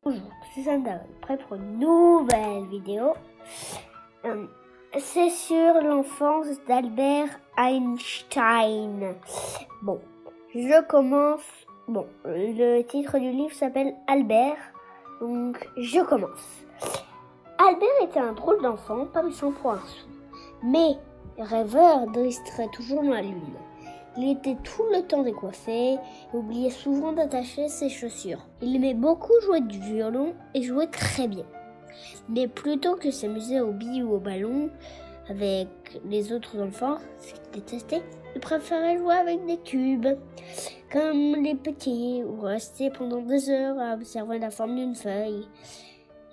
Bonjour, c'est Sandra, prêt pour une nouvelle vidéo. C'est sur l'enfance d'Albert Einstein. Bon, je commence. Bon, le titre du livre s'appelle Albert, donc je commence. Albert était un drôle d'enfant, pas méchant pour un sou, mais rêveur distrait toujours dans la lune. Il était tout le temps décoiffé et oubliait souvent d'attacher ses chaussures. Il aimait beaucoup jouer du violon et jouait très bien. Mais plutôt que s'amuser aux billes ou au ballon avec les autres enfants, ce qu'il détestait, il préférait jouer avec des cubes, comme les petits, ou rester pendant des heures à observer la forme d'une feuille.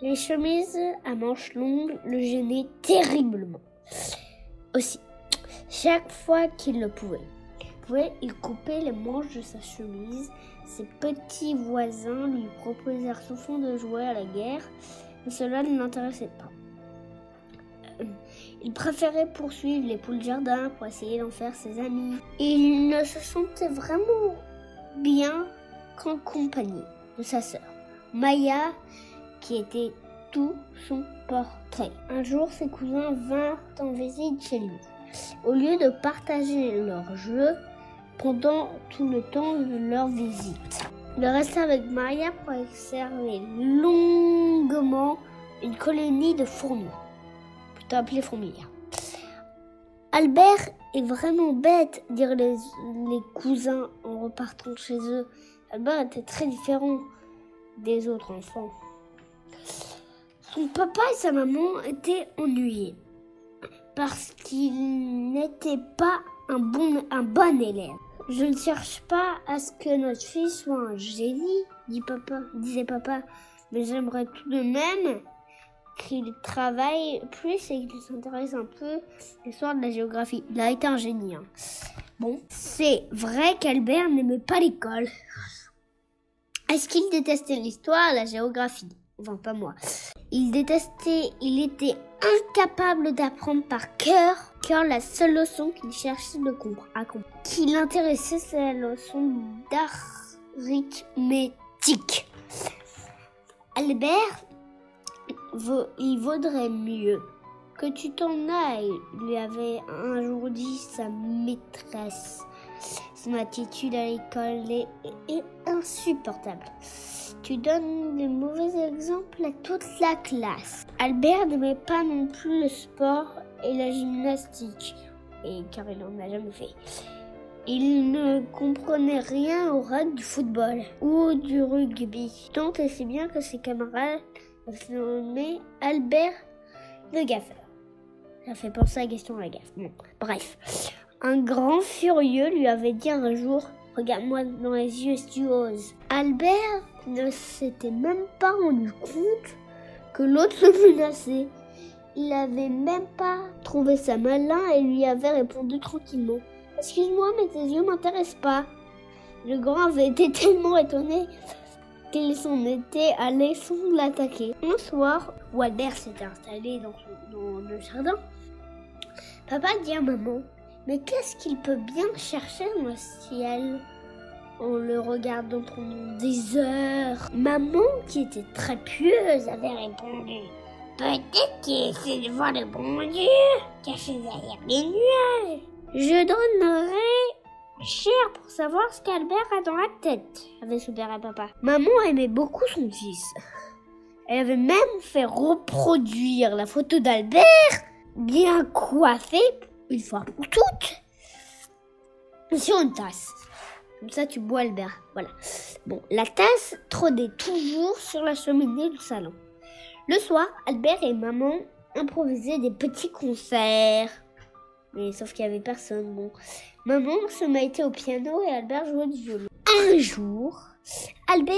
Les chemises à manches longues le gênaient terriblement. Aussi, chaque fois qu'il le pouvait, il coupait les manches de sa chemise. Ses petits voisins lui proposèrent souvent de jouer à la guerre, mais cela ne l'intéressait pas. Il préférait poursuivre les poules de jardin pour essayer d'en faire ses amis. Il ne se sentait vraiment bien qu'en compagnie de sa sœur, Maya, qui était tout son portrait. Un jour, ses cousins vinrent en visite chez lui. Au lieu de partager leurs jeux pendant tout le temps de leur visite, il resta avec Maria pour observer longuement une colonie de fourmis, plutôt appelée fourmilière. Albert est vraiment bête, dirent les cousins en repartant chez eux. Albert était très différent des autres enfants. Son papa et sa maman étaient ennuyés parce qu'il n'était pas un bon élève. Je ne cherche pas à ce que notre fils soit un génie, disait papa, mais j'aimerais tout de même qu'il travaille plus et qu'il s'intéresse un peu à l'histoire de la géographie. Il a été un génie. Bon, c'est vrai qu'Albert n'aimait pas l'école. Est-ce qu'il détestait l'histoire, la géographie? Enfin, pas moi. Il était incapable d'apprendre par cœur la seule leçon qu'il cherchait à comprendre. Qui l'intéressait, c'est la leçon d'arithmétique. Albert, il vaudrait mieux que tu t'en ailles, lui avait un jour dit sa maîtresse. Son attitude à l'école est insupportable. Tu donnes de mauvais exemples à toute la classe. Albert n'aimait pas non plus le sport et la gymnastique, car il n'en a jamais fait. Il ne comprenait rien aux règles du football ou du rugby, tant et si bien que ses camarades le nommaient Albert le gaffeur. Ça fait penser à Gaston Lagaffe. Bon, bref, un grand furieux lui avait dit un jour: regarde-moi dans les yeux si tu oses. Albert ne s'était même pas rendu compte que l'autre le menaçait. Il n'avait même pas trouvé ça malin et lui avait répondu tranquillement: excuse-moi, mais tes yeux m'intéressent pas. Le grand avait été tellement étonné qu'il s'en était allé sans l'attaquer. Un soir, où Albert s'était installé dans le jardin, papa dit à maman: mais qu'est-ce qu'il peut bien chercher dans le ciel? En le regardant pendant des heures. Maman, qui était très pieuse, avait répondu: peut-être qu'il essaie de voir le bon Dieu caché derrière les nuages. Je donnerais cher pour savoir ce qu'Albert a dans la tête, avait soupiré papa. Maman aimait beaucoup son fils. Elle avait même fait reproduire la photo d'Albert, bien coiffé, une fois pour toutes, sur une tasse. Comme ça, tu bois Albert. Voilà. Bon, la tasse trônait toujours sur la cheminée du salon. Le soir, Albert et maman improvisaient des petits concerts. Mais sauf qu'il n'y avait personne. Bon. Maman se mettait au piano et Albert jouait du violon. Un jour, Albert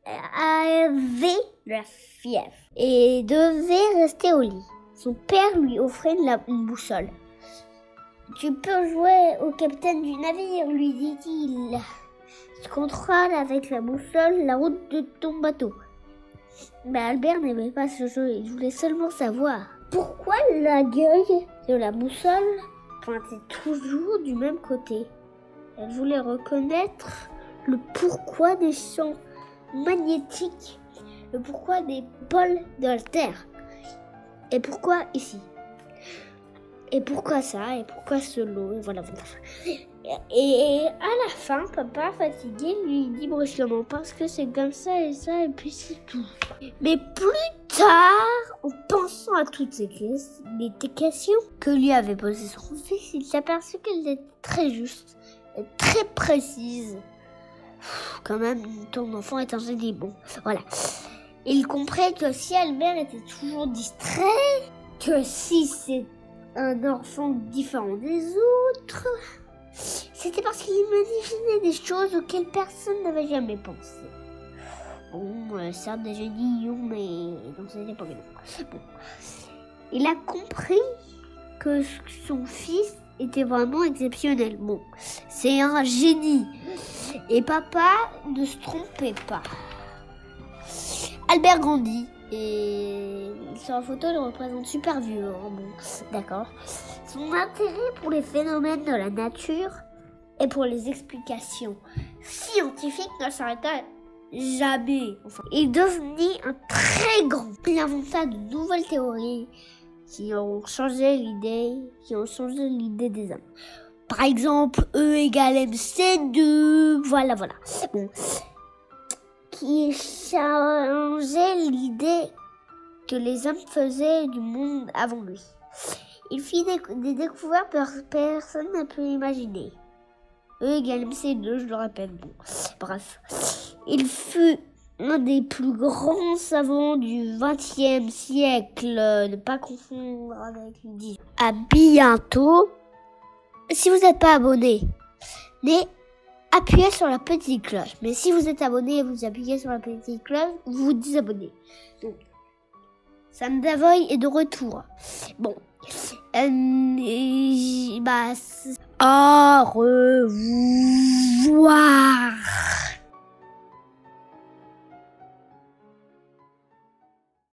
avait la fièvre et devait rester au lit. Son père lui offrait une boussole. Tu peux jouer au capitaine du navire, lui dit-il. Tu contrôles avec la boussole la route de ton bateau. Mais Albert n'aimait pas ce jeu, il voulait seulement savoir pourquoi la gueule de la boussole pointait toujours du même côté. Elle voulait reconnaître le pourquoi des champs magnétiques, le pourquoi des pôles de la Terre. Et pourquoi ici? Et pourquoi ça? Et pourquoi ce lot? Et voilà. Et à la fin, papa, fatigué, lui dit brusquement parce que c'est comme ça, et puis c'est tout. Mais plus tard, en pensant à toutes ces questions que lui avait posées son fils, il s'aperçut qu'elles étaient très justes et très précises. Quand même, ton enfant est un génie. Bon, voilà. Il comprit que si Albert était toujours distrait, que si c'est un enfant différent des autres, c'était parce qu'il imaginait des choses auxquelles personne n'avait jamais pensé. Bon, certes des génies, mais dans cette époque, non. Bon. Il a compris que son fils était vraiment exceptionnel. Bon, c'est un génie. Et papa ne se trompait pas. Albert grandit et sur la photo, il le représente super vieux. Hein. Bon, d'accord. Son intérêt pour les phénomènes de la nature et pour les explications scientifiques ne s'arrêta jamais. Enfin, il devenit un très grand. Il inventa de nouvelles théories qui ont changé l'idée des hommes. Par exemple, E égale MC2. Voilà. Bon. Qui changeait l'idée que les hommes faisaient du monde avant lui. Il fit des découvertes que personne n'a pu imaginer. E égale MC2, je le répète. Bon, bref. Il fut un des plus grands savants du XXe siècle. Ne pas confondre avec le 10. À bientôt. Si vous n'êtes pas abonné, appuyez sur la petite cloche. Mais si vous êtes abonné et vous appuyez sur la petite cloche, vous vous désabonnez. Donc, Sam Davoy est de retour. Bon. Au revoir.